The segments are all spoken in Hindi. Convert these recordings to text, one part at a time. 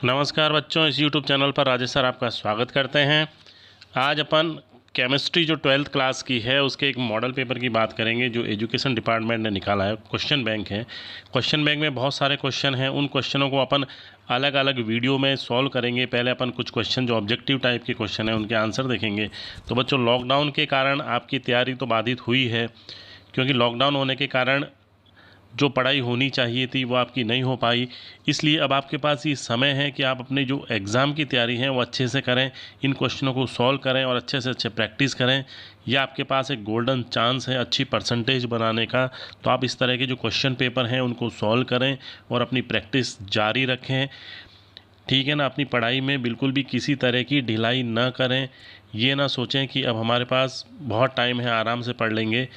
नमस्कार बच्चों, इस YouTube चैनल पर राजेश सर आपका स्वागत करते हैं। आज अपन केमिस्ट्री जो 12th क्लास की है उसके एक मॉडल पेपर की बात करेंगे जो एजुकेशन डिपार्टमेंट ने निकाला है। क्वेश्चन बैंक है। क्वेश्चन बैंक में बहुत सारे क्वेश्चन हैं। उन क्वेश्चनों को अपन अलग अलग वीडियो में सॉल्व करेंगे। पहले अपन कुछ क्वेश्चन जो ऑब्जेक्टिव टाइप के क्वेश्चन हैं उनके आंसर देखेंगे। तो बच्चों, लॉकडाउन के कारण आपकी तैयारी तो बाधित हुई है, क्योंकि लॉकडाउन होने के कारण जो पढ़ाई होनी चाहिए थी वो आपकी नहीं हो पाई। इसलिए अब आपके पास ये समय है कि आप अपने जो एग्ज़ाम की तैयारी है वो अच्छे से करें, इन क्वेश्चनों को सॉल्व करें और अच्छे से अच्छे प्रैक्टिस करें। यह आपके पास एक गोल्डन चांस है अच्छी परसेंटेज बनाने का। तो आप इस तरह के जो क्वेश्चन पेपर हैं उनको सॉल्व करें और अपनी प्रैक्टिस जारी रखें, ठीक है ना। अपनी पढ़ाई में बिल्कुल भी किसी तरह की ढिलाई ना करें। ये ना सोचें कि अब हमारे पास बहुत टाइम है, आराम से पढ़ लेंगे।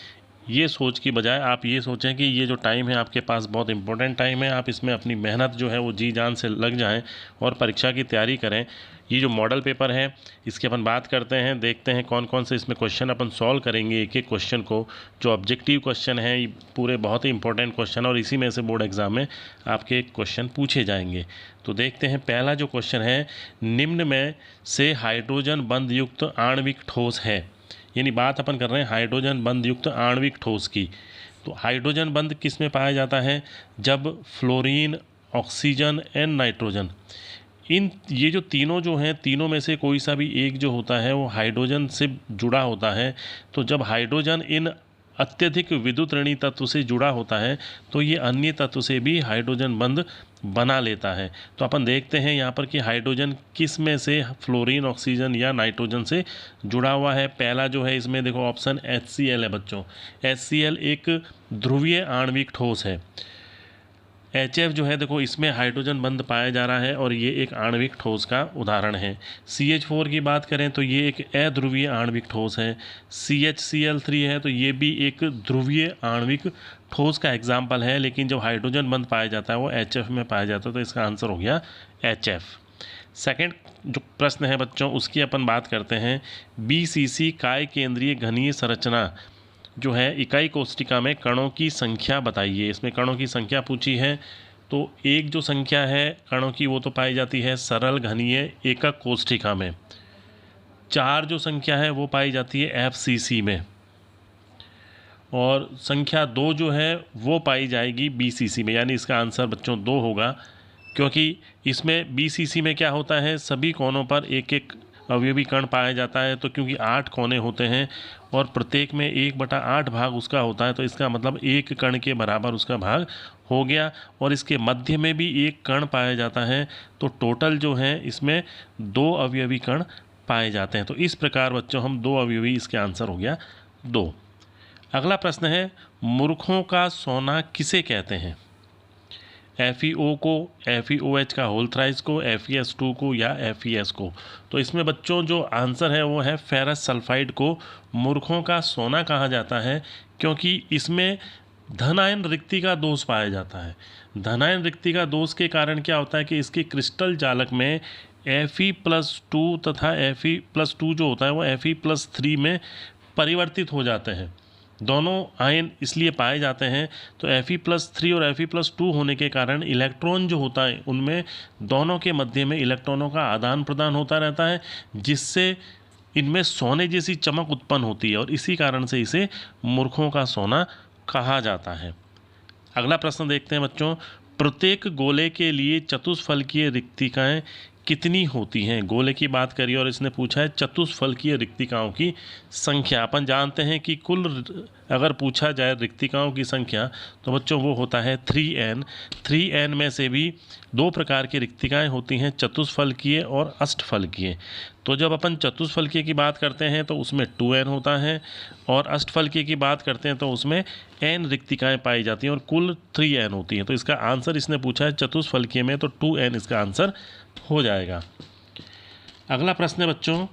ये सोच की बजाय आप ये सोचें कि ये जो टाइम है आपके पास बहुत इंपॉर्टेंट टाइम है, आप इसमें अपनी मेहनत जो है वो जी जान से लग जाएं और परीक्षा की तैयारी करें। ये जो मॉडल पेपर है इसकी अपन बात करते हैं, देखते हैं कौन कौन से इसमें क्वेश्चन अपन सॉल्व करेंगे। एक एक क्वेश्चन को, जो ऑब्जेक्टिव क्वेश्चन है, ये पूरे बहुत ही इंपॉर्टेंट क्वेश्चन और इसी में से बोर्ड एग्जाम में आपके क्वेश्चन पूछे जाएंगे। तो देखते हैं, पहला जो क्वेश्चन है, निम्न में से हाइड्रोजन बंध युक्त आणविक ठोस है। यानी बात अपन कर रहे हैं हाइड्रोजन बंध युक्त आणविक ठोस की। तो हाइड्रोजन बंध किस में पाया जाता है? जब फ्लोरीन, ऑक्सीजन एंड नाइट्रोजन, ये जो तीनों जो हैं, तीनों में से कोई सा भी एक जो होता है वो हाइड्रोजन से जुड़ा होता है। तो जब हाइड्रोजन इन अत्यधिक विद्युत ऋणी तत्व से जुड़ा होता है तो ये अन्य तत्व से भी हाइड्रोजन बंध बना लेता है। तो अपन देखते हैं यहाँ पर कि हाइड्रोजन किस में से, फ्लोरीन, ऑक्सीजन या नाइट्रोजन से जुड़ा हुआ है। पहला जो है इसमें देखो ऑप्शन HCl है बच्चों। HCl एक ध्रुवीय आणविक ठोस है। HF जो है देखो इसमें हाइड्रोजन बंध पाया जा रहा है और ये एक आणविक ठोस का उदाहरण है। CH4 की बात करें तो ये एक अध्रुवीय आणविक ठोस है। CHCl3 है तो ये भी एक ध्रुवीय आणविक ठोस का एग्जाम्पल है, लेकिन जब हाइड्रोजन बंध पाया जाता है वो HF में पाया जाता है, तो इसका आंसर हो गया HF। सेकेंड जो प्रश्न है बच्चों उसकी अपन बात करते हैं। BCC काय केंद्रीय घनीय संरचना जो है, इकाई कोष्टिका में कणों की संख्या बताइए। इसमें कणों की संख्या पूछी है। तो एक जो संख्या है कणों की वो तो पाई जाती है सरल घनीय एकक कोष्टिका में। 4 जो संख्या है वो पाई जाती है FCC में, और संख्या 2 जो है वो पाई जाएगी BCC में। यानी इसका आंसर बच्चों 2 होगा, क्योंकि इसमें BCC में क्या होता है, सभी कोनों पर एक एक अवयवी कण पाया जाता है। तो क्योंकि 8 कोने होते हैं और प्रत्येक में 1/8 भाग उसका होता है, तो इसका मतलब एक कण के बराबर उसका भाग हो गया। और इसके मध्य में भी एक कण पाया जाता है, तो टोटल जो है इसमें 2 अवयवी कण पाए जाते हैं। तो इस प्रकार बच्चों हम 2 अवयवी, इसके आंसर हो गया 2। अगला प्रश्न है, मूर्खों का सोना किसे कहते हैं? FeO को, FeOH का होल थ्राइस को, FeS2 को या FeS को? तो इसमें बच्चों जो आंसर है वो है फेरस सल्फाइड को मूर्खों का सोना कहा जाता है, क्योंकि इसमें धनायन रिक्ति का दोष पाया जाता है। धनायन रिक्ति का दोष के कारण क्या होता है कि इसके क्रिस्टल जालक में Fe+2 तथा Fe+2 जो होता है वो Fe+3 में परिवर्तित हो जाते हैं। दोनों आयन इसलिए पाए जाते हैं। तो Fe+3 और Fe+2 होने के कारण इलेक्ट्रॉन जो होता है उनमें दोनों के मध्य में इलेक्ट्रॉनों का आदान प्रदान होता रहता है, जिससे इनमें सोने जैसी चमक उत्पन्न होती है, और इसी कारण से इसे मूर्खों का सोना कहा जाता है। अगला प्रश्न देखते हैं बच्चों, प्रत्येक गोले के लिए चतुष्फलकीय रिक्तिकाएँ कितनी होती हैं? गोले की बात करिए और इसने पूछा है चतुष्फलकीय रिक्तिकाओं की संख्या। अपन जानते हैं कि कुल अगर पूछा जाए रिक्तिकाओं की संख्या तो बच्चों वो होता है 3n। 3n में से भी 2 प्रकार की रिक्तिकाएं होती हैं, चतुष्फलकीय और अष्टफलकीय। तो जब अपन चतुष्फलकीय की बात करते हैं तो उसमें 2n होता है, और अष्टफलकीय की बात करते हैं तो उसमें n रिक्तिकाएं पाई जाती हैं और कुल 3n होती हैं। तो इसका आंसर इसने पूछा है चतुष्फलकीय में, तो 2n इसका आंसर हो जाएगा। अगला प्रश्न है बच्चों,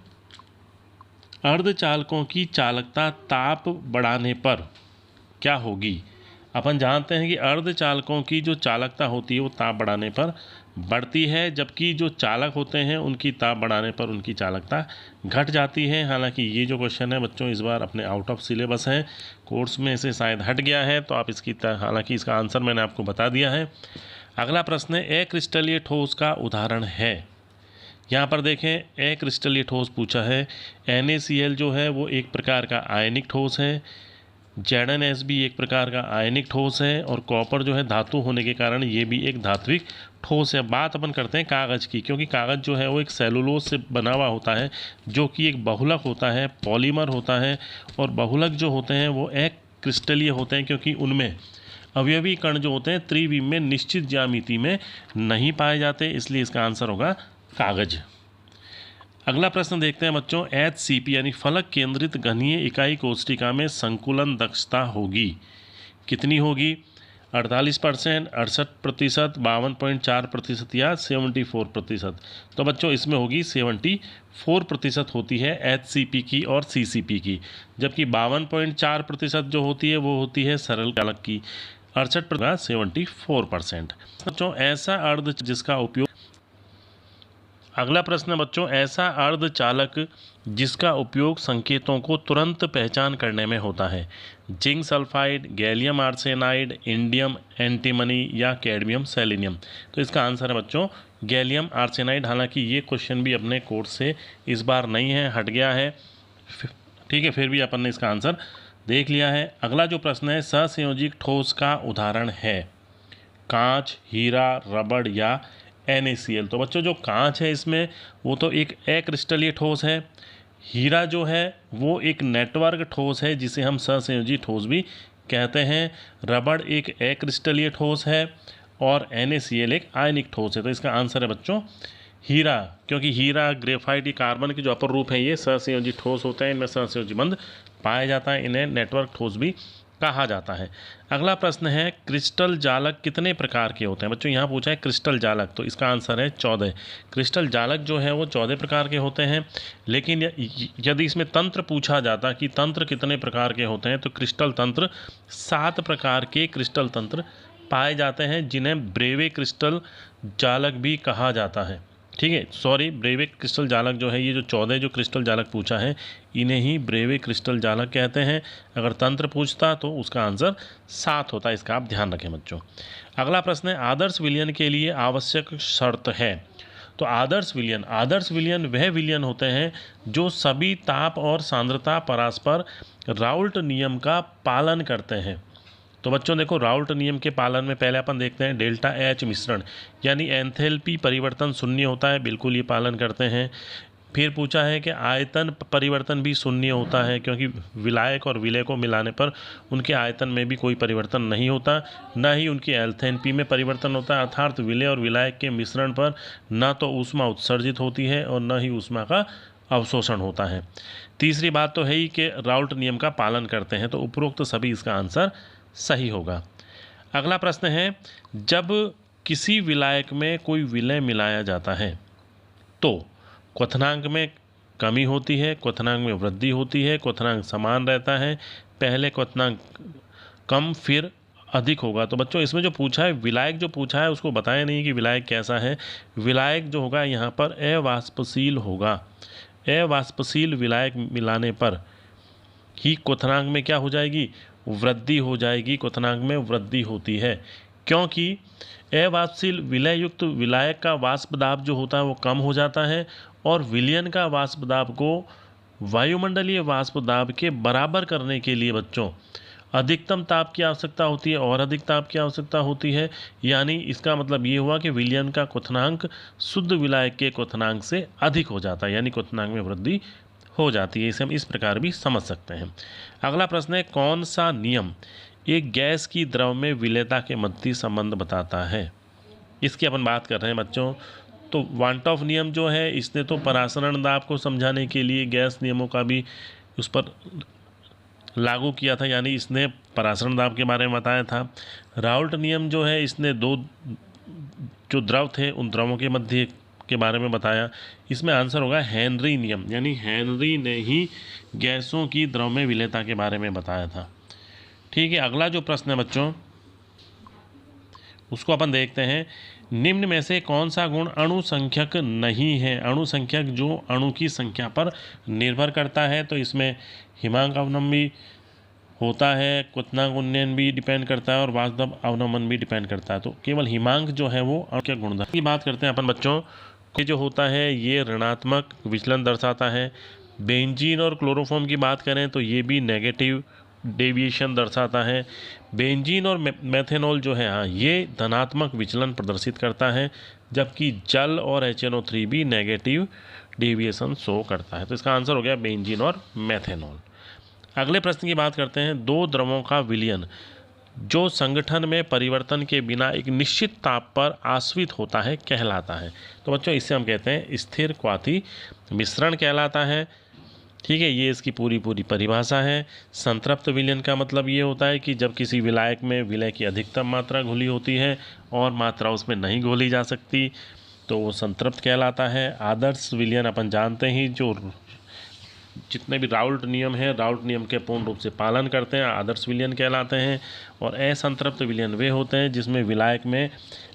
अर्धचालकों की चालकता ताप बढ़ाने पर क्या होगी? अपन जानते हैं कि अर्धचालकों की जो चालकता होती है वो ताप बढ़ाने पर बढ़ती है, जबकि जो चालक होते हैं उनकी ताप बढ़ाने पर उनकी चालकता घट जाती है। हालांकि ये जो क्वेश्चन है बच्चों इस बार अपने आउट ऑफ सिलेबस है, कोर्स में से शायद हट गया है, तो आप इसकी हालांकि इसका आंसर मैंने आपको बता दिया है। अगला प्रश्न है अक्रिस्टलीय ठोस का उदाहरण है। यहाँ पर देखें अक्रिस्टलीय ठोस पूछा है। NaCl जो है वो एक प्रकार का आयनिक ठोस है, ZnS भी एक प्रकार का आयनिक ठोस है, और कॉपर जो है धातु होने के कारण ये भी एक धात्विक ठोस है। बात अपन करते हैं कागज़ की, क्योंकि कागज़ जो है वो एक सेलुलोज से बना हुआ होता है जो कि एक बहुलक होता है, पॉलीमर होता है, और बहुलक जो होते हैं वो अक्रिस्टलीय होते हैं क्योंकि उनमें अवयवी कण जो होते हैं त्रिविम में निश्चित ज्यामिति में नहीं पाए जाते, इसलिए इसका आंसर होगा कागज। अगला प्रश्न देखते हैं बच्चों, HCP यानी फलक केंद्रित घनीय इकाई कोष्ठिका में संकुलन दक्षता होगी, कितनी होगी? 48%, 68%, 52.4% या 74%। तो बच्चों इसमें होगी 74% होती है HCP की और CCP की, जबकि 52.4% जो होती है वो होती है सरल चालक की। 68% 74%। बच्चों ऐसा अर्ध जिसका उपयोग, अगला प्रश्न है बच्चों, ऐसा अर्धचालक जिसका उपयोग संकेतों को तुरंत पहचान करने में होता है, zinc sulphide, gallium arsenide, indium antimony या कैडमियम सेलेनियम। तो इसका आंसर है बच्चों गैलियम आर्सेनाइड। हालांकि ये क्वेश्चन भी अपने कोर्स से इस बार नहीं है, हट गया है, ठीक है, फिर भी अपन ने इसका आंसर देख लिया है। अगला जो प्रश्न है, सहसंयोजिक ठोस का उदाहरण है, कांच, हीरा, रबड़ या NaCl। तो बच्चों जो कांच है इसमें वो तो एक अक्रिस्टलीय ठोस है, हीरा जो है वो एक नेटवर्क ठोस है जिसे हम सहसंयोजी ठोस भी कहते हैं, रबड़ एक अक्रिस्टलीय ठोस है, और NaCl एक आयनिक ठोस है। तो इसका आंसर है बच्चों हीरा, क्योंकि हीरा, ग्रेफाइट, कार्बन के जो अपर रूप हैं ये सहसंयोजी ठोस होते हैं, इनमें सहसंयोजी बंध पाया जाता है, इन्हें नेटवर्क ठोस भी कहा जाता है। अगला प्रश्न है, क्रिस्टल जालक कितने प्रकार के होते हैं? बच्चों यहाँ पूछा है क्रिस्टल जालक, तो इसका आंसर है 14। क्रिस्टल जालक जो है वो 14 प्रकार के होते हैं, लेकिन यदि इसमें तंत्र पूछा जाता कि तंत्र कितने प्रकार के होते हैं, तो क्रिस्टल तंत्र 7 प्रकार के क्रिस्टल तंत्र पाए जाते हैं, जिन्हें ब्रेवे क्रिस्टल जालक भी कहा जाता है। ठीक है, सॉरी, ब्रेवे क्रिस्टल जालक जो है, ये जो 14 जो क्रिस्टल जालक पूछा है इन्हें ही ब्रेवे क्रिस्टल जालक कहते हैं। अगर तंत्र पूछता तो उसका आंसर 7 होता है, इसका आप ध्यान रखें बच्चों। अगला प्रश्न है, आदर्श विलयन के लिए आवश्यक शर्त है। तो आदर्श विलयन वह विलयन होते हैं जो सभी ताप और सांद्रता परस्पर राउल्ट नियम का पालन करते हैं। तो बच्चों देखो, राउल्ट नियम के पालन में पहले अपन देखते हैं डेल्टा H मिश्रण, यानी एंथैल्पी परिवर्तन शून्य होता है, बिल्कुल ये पालन करते हैं। फिर पूछा है कि आयतन परिवर्तन भी शून्य होता है, क्योंकि विलायक और विलय को मिलाने पर उनके आयतन में भी कोई परिवर्तन नहीं होता, न ही उनकी एंथैल्पी में परिवर्तन होता है, अर्थात विलय और विलायक के मिश्रण पर न तो ऊष्मा उत्सर्जित होती है और न ही ऊष्मा का अवशोषण होता है। तीसरी बात तो है ही कि राउल्ट नियम का पालन करते हैं, तो उपरोक्त सभी इसका आंसर सही होगा। अगला प्रश्न है, जब किसी विलायक में कोई विलय मिलाया जाता है तो क्वथनांक में कमी होती है, क्वथनांक में वृद्धि होती है, क्वथनांक समान रहता है, पहले क्वथनांक कम फिर अधिक होगा। तो बच्चों इसमें जो पूछा है, विलायक जो पूछा है उसको बताया नहीं कि विलायक कैसा है। विलायक जो होगा यहाँ पर अवाष्पशील होगा। अवाष्पशील विलायक मिलाने पर ही क्वथनांक में क्या हो जाएगी? वृद्धि हो जाएगी। क्वथनांक में वृद्धि होती है क्योंकि अवाष्पशील विलय युक्त विलायक का वाष्प दाब जो होता है वो कम हो जाता है, और विलयन का वाष्प दाब को वायुमंडलीय वाष्प दाब के बराबर करने के लिए बच्चों अधिकतम ताप की आवश्यकता होती है और अधिक ताप की आवश्यकता होती है। यानी इसका मतलब ये हुआ कि विलयन का क्वथनांक शुद्ध विलायक के क्वथनांक से अधिक हो जाता है, यानी क्वथनांक में वृद्धि हो जाती है। इसे हम इस प्रकार भी समझ सकते हैं। अगला प्रश्न है, कौन सा नियम एक गैस की द्रव में विलेयता के मध्य संबंध बताता है? इसकी अपन बात कर रहे हैं बच्चों। तो वांटॉफ नियम जो है इसने तो परासरण दाब को समझाने के लिए गैस नियमों का भी उस पर लागू किया था, यानी इसने परासरण दाब के बारे में बताया था। राउल्ट नियम जो है इसने दो जो द्रव थे उन द्रवों के मध्य के बारे में बताया। इसमें आंसर होगा हेनरी नियम, यानी हेनरी ने ही गैसों की द्रव में विलेयता के बारे में बताया था। ठीक है, अगला जो प्रश्न है बच्चों उसको अपन देखते हैं। निम्न में से कौन सा गुण अणु संख्यक नहीं है? अणु संख्यक जो अणु की संख्या पर निर्भर करता है। तो इसमें हिमांक अवनम्बी, होता है, क्वथनांक उन्नयन भी डिपेंड करता है और वास्तव अवनमन भी डिपेंड करता है। तो केवल हिमांक जो है वो अणु के गुणधर्म की बात करते हैं अपन बच्चों। ये जो होता है ये ऋणात्मक विचलन दर्शाता है। बेंजीन और क्लोरोफॉर्म की बात करें तो ये भी नेगेटिव डेविएशन दर्शाता है। बेंजीन और मेथेनॉल जो है, हाँ, ये धनात्मक विचलन प्रदर्शित करता है, जबकि जल और HNO3 भी नेगेटिव डेविएशन शो करता है। तो इसका आंसर हो गया बेंजीन और मेथेनॉल। अगले प्रश्न की बात करते हैं। दो द्रवों का विलयन जो संगठन में परिवर्तन के बिना एक निश्चित ताप पर आश्रित होता है कहलाता है। तो बच्चों इससे हम कहते हैं स्थिर क्वाथी मिश्रण कहलाता है। ठीक है, ये इसकी पूरी परिभाषा है। संतृप्त विलयन का मतलब ये होता है कि जब किसी विलायक में विलय की अधिकतम मात्रा घुली होती है और मात्रा उसमें नहीं घोली जा सकती तो वो संतृप्त कहलाता है। आदर्श विलयन अपन जानते ही, जो जितने भी राउल्ट नियम है, राउल्ट नियम के पूर्ण रूप से पालन करते हैं, आदर्श विलयन कहलाते हैं। और असंतृप्त विलयन वे होते हैं जिसमें विलायक में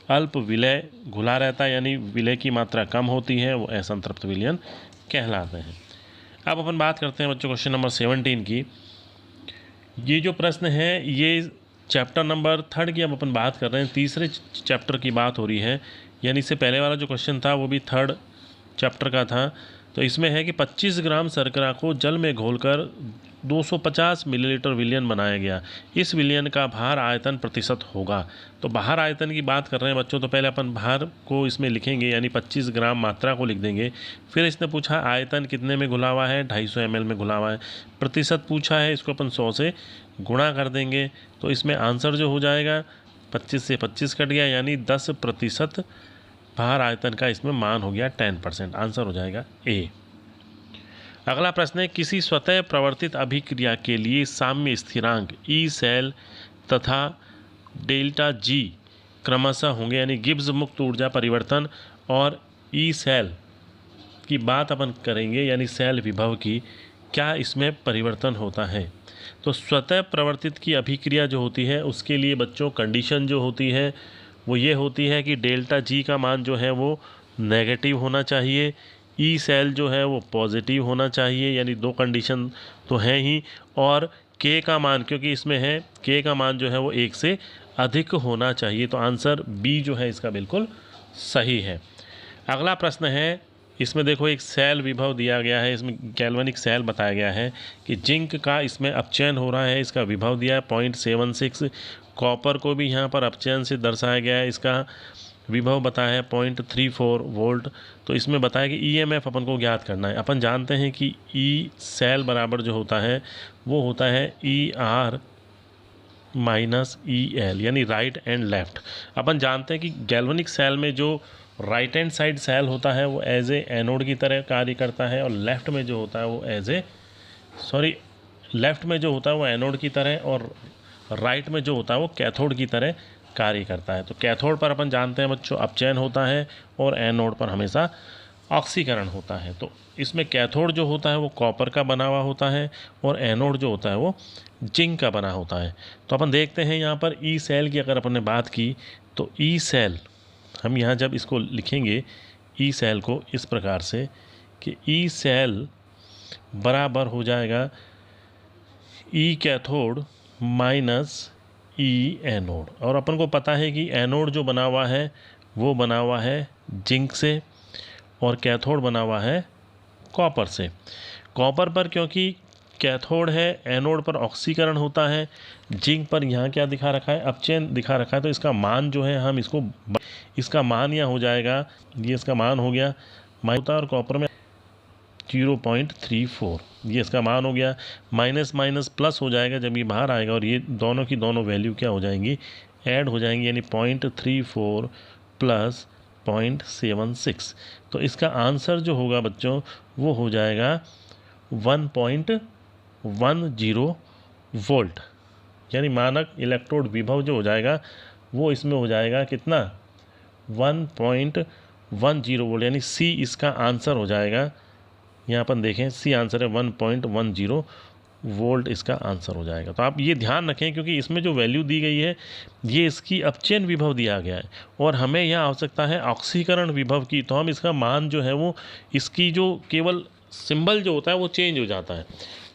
अल्प विलय घुला रहता है, यानी विलय की मात्रा कम होती है, वो असंतृप्त विलयन कहलाते हैं। अब अपन बात करते हैं बच्चों क्वेश्चन नंबर 17 की। ये जो प्रश्न है ये चैप्टर नंबर 3 की अब अपन बात कर रहे हैं। तीसरे चैप्टर की बात हो रही है, यानी इससे पहले वाला जो क्वेश्चन था वो भी 3rd चैप्टर का था। तो इसमें है कि 25 ग्राम शर्करा को जल में घोलकर 250 मिलीलीटर विलयन बनाया गया। इस विलयन का भार आयतन प्रतिशत होगा। तो भार आयतन की बात कर रहे हैं बच्चों, तो पहले अपन भार को इसमें लिखेंगे, यानी 25 ग्राम मात्रा को लिख देंगे। फिर इसने पूछा आयतन कितने में घुला हुआ है, 250 ml में घुला हुआ है। प्रतिशत पूछा है, इसको अपन 100 से गुणा कर देंगे। तो इसमें आंसर जो हो जाएगा 25 से 25 कट गया, यानी 10% भार आयतन का इसमें मान हो गया 10%। आंसर हो जाएगा ए। अगला प्रश्न है, किसी स्वतः प्रवर्तित अभिक्रिया के लिए साम्य स्थिरांक ई सेल तथा डेल्टा जी क्रमशः होंगे, यानी गिब्स मुक्त ऊर्जा परिवर्तन और ई सेल की बात अपन करेंगे, यानी सेल विभव की, क्या इसमें परिवर्तन होता है। तो स्वतः प्रवर्तित की अभिक्रिया जो होती है उसके लिए बच्चों कंडीशन जो होती है वो ये होती है कि डेल्टा जी का मान जो है वो नेगेटिव होना चाहिए, ई सेल जो है वो पॉजिटिव होना चाहिए, यानी दो कंडीशन तो हैं ही, और के का मान, क्योंकि इसमें है के का मान जो है वो 1 से अधिक होना चाहिए। तो आंसर बी जो है इसका बिल्कुल सही है। अगला प्रश्न है, इसमें देखो एक सेल विभव दिया गया है, इसमें गैल्वेनिक सेल बताया गया है कि जिंक का इसमें अपचयन हो रहा है, इसका विभव दिया है 0.76। कॉपर को भी यहाँ पर अपचयन से दर्शाया गया है, इसका विभव बताया है 0.34 वोल्ट। तो इसमें बताया कि ईएमएफ अपन को ज्ञात करना है। अपन जानते हैं कि ई सेल बराबर जो होता है वो होता है ER माइनस EL, यानी राइट एंड लेफ्ट। अपन जानते हैं कि गैल्वेनिक सेल में जो राइट हैंड साइड सेल होता है वो एज ए एनोड की तरह कार्य करता है, और लेफ्ट में जो होता है वो लेफ्ट में जो होता है वो एनोड की तरह, और राइट में जो होता है वो कैथोड की तरह कार्य करता है। तो कैथोड पर अपन जानते हैं बच्चों अपचयन होता है और एनोड पर हमेशा ऑक्सीकरण होता है। तो इसमें कैथोड जो होता है वो कॉपर का बना हुआ होता है और एनोड जो होता है वो जिंक का बना होता है। तो अपन देखते हैं यहाँ पर ई सेल की अगर अपन ने बात की तो ई सेल, हम यहाँ जब इसको लिखेंगे ई सेल को इस प्रकार से कि ई सेल बराबर हो जाएगा ई कैथोड माइनस ई एनोड, और अपन को पता है कि एनोड जो बना हुआ है वो बना हुआ है जिंक से और कैथोड बना हुआ है कॉपर से। कॉपर पर क्योंकि कैथोड है, एनोड पर ऑक्सीकरण होता है, जिंक पर यहाँ क्या दिखा रखा है, अपचयन दिखा रखा है। तो इसका मान जो है हम इसका मान यहाँ हो जाएगा, ये इसका मान हो गया होता है, और कॉपर में 0.34 ये इसका मान हो गया। माइनस माइनस प्लस हो जाएगा जब ये बाहर आएगा, और ये दोनों की दोनों वैल्यू क्या हो जाएंगी, ऐड हो जाएंगी, यानी 0.34 प्लस 0.76। तो इसका आंसर जो होगा बच्चों वो हो जाएगा 1.10 वोल्ट, यानी मानक इलेक्ट्रोड विभव जो हो जाएगा वो इसमें हो जाएगा कितना, 1.10 वोल्ट, यानी सी इसका आंसर हो जाएगा। यहाँ अपन देखें सी आंसर है 1.10 वोल्ट इसका आंसर हो जाएगा। तो आप ये ध्यान रखें क्योंकि इसमें जो वैल्यू दी गई है ये इसकी अपचयन विभव दिया गया है, और हमें यहाँ आवश्यकता है ऑक्सीकरण विभव की। तो हम इसका मान जो है वो इसकी जो केवल सिंबल जो होता है वो चेंज हो जाता है।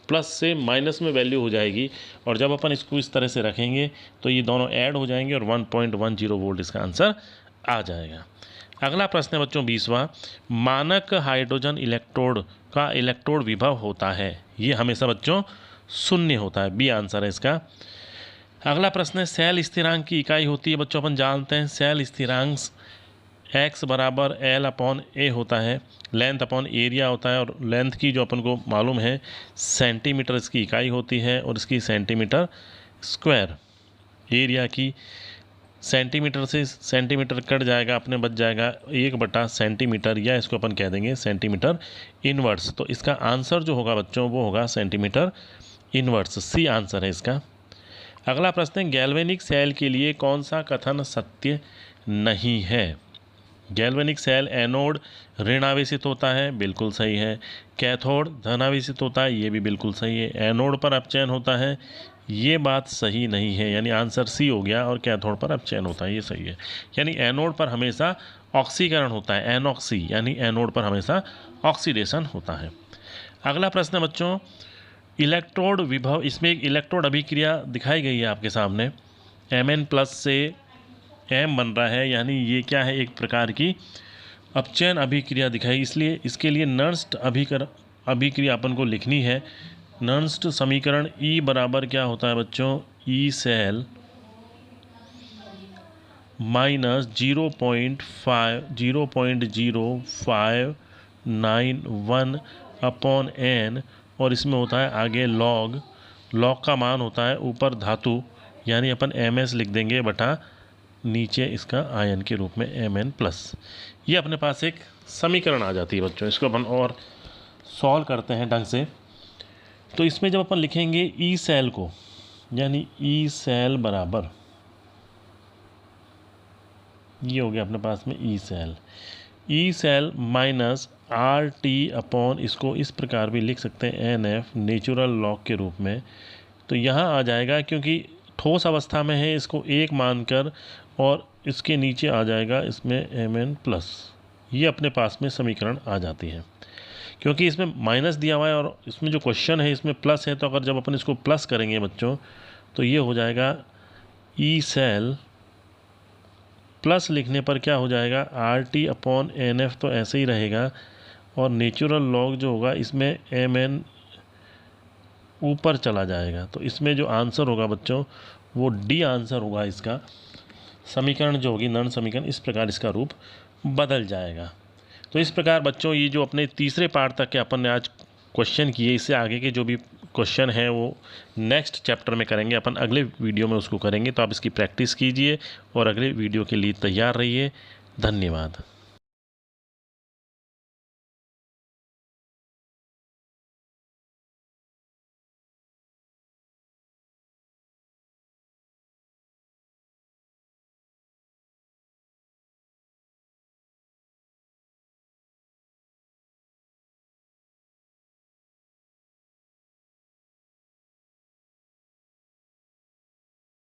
प्लस से माइनस में वैल्यू हो जाएगी, और जब अपन इसको इस तरह से रखेंगे तो ये दोनों ऐड हो जाएंगे और 1.10 वोल्ट इसका आंसर आ जाएगा। अगला प्रश्न है बच्चों 20वां, मानक हाइड्रोजन इलेक्ट्रोड का इलेक्ट्रोड विभव होता है, ये हमेशा बच्चों शून्य होता है, बी आंसर है इसका। अगला प्रश्न है सेल स्थिरांक की इकाई होती है बच्चों, अपन जानते हैं सेल स्थिरांक x बराबर L अपॉन A होता है, लेंथ अपॉन एरिया होता है, और लेंथ की जो अपन को मालूम है सेंटीमीटर इसकी इकाई होती है, और इसकी सेंटीमीटर स्क्वायर। एरिया की सेंटीमीटर से सेंटीमीटर कट जाएगा, अपने बच जाएगा 1 सेंटीमीटर, या इसको अपन कह देंगे सेंटीमीटर इनवर्स। तो इसका आंसर जो होगा बच्चों वो होगा सेंटीमीटर इनवर्स, सी आंसर है इसका। अगला प्रश्न है गैल्वेनिक सेल के लिए कौन सा कथन सत्य नहीं है। गैल्वेनिक सेल एनोड ऋणावेशित होता है, बिल्कुल सही है। कैथोड धनावेशित होता है, ये भी बिल्कुल सही है। एनोड पर अपचयन होता है, ये बात सही नहीं है, यानी आंसर सी हो गया, और कैथोड पर अपचयन होता है, ये सही है। यानी एनोड पर हमेशा ऑक्सीकरण होता है, एनॉक्सी, यानी एनोड पर हमेशा ऑक्सीडेशन होता है। अगला प्रश्न है बच्चों इलेक्ट्रोड विभव, इसमें एक इलेक्ट्रोड अभिक्रिया दिखाई गई है आपके सामने, Mn+ से M बन रहा है, यानी ये क्या है, एक प्रकार की अपचयन अभिक्रिया दिखाई, इसलिए इसके लिए नर्स्ट अभिक्रिया अपन को लिखनी है। नर्स्ट समीकरण E बराबर क्या होता है बच्चों, E cell minus 0.0591 upon N, और इसमें होता है आगे लॉग का मान होता है ऊपर धातु, यानी अपन Ms लिख देंगे बटा नीचे इसका आयन के रूप में Mn+। ये अपने पास एक समीकरण आ जाती है बच्चों, इसको अपन और सॉल्व करते हैं ढंग से। तो इसमें जब अपन लिखेंगे ई सेल को, यानी ई सेल बराबर, ये हो गया अपने पास में E cell minus RT upon, इसको इस प्रकार भी लिख सकते हैं NF नेचुरल लॉग के रूप में। तो यहाँ आ जाएगा, क्योंकि ठोस अवस्था में है, इसको 1 मानकर, और इसके नीचे आ जाएगा इसमें Mn+। ये अपने पास में समीकरण आ जाती है, क्योंकि इसमें माइनस दिया हुआ है और इसमें जो क्वेश्चन है इसमें प्लस है, तो अगर जब अपन इसको प्लस करेंगे बच्चों तो ये हो जाएगा ई सेल, प्लस लिखने पर क्या हो जाएगा RT अपॉन NF, तो ऐसे ही रहेगा, और नेचुरल लॉग जो होगा इसमें Mn ऊपर चला जाएगा। तो इसमें जो आंसर होगा बच्चों वो डी आंसर होगा इसका। समीकरण जो होगी नर्न समीकरण, इस प्रकार इसका रूप बदल जाएगा। तो इस प्रकार बच्चों ये जो अपने तीसरे पार्ट तक के अपन ने आज क्वेश्चन किए, इससे आगे के जो भी क्वेश्चन हैं वो नेक्स्ट चैप्टर में करेंगे, अपन अगले वीडियो में उसको करेंगे। तो आप इसकी प्रैक्टिस कीजिए और अगले वीडियो के लिए तैयार रहिए। धन्यवाद।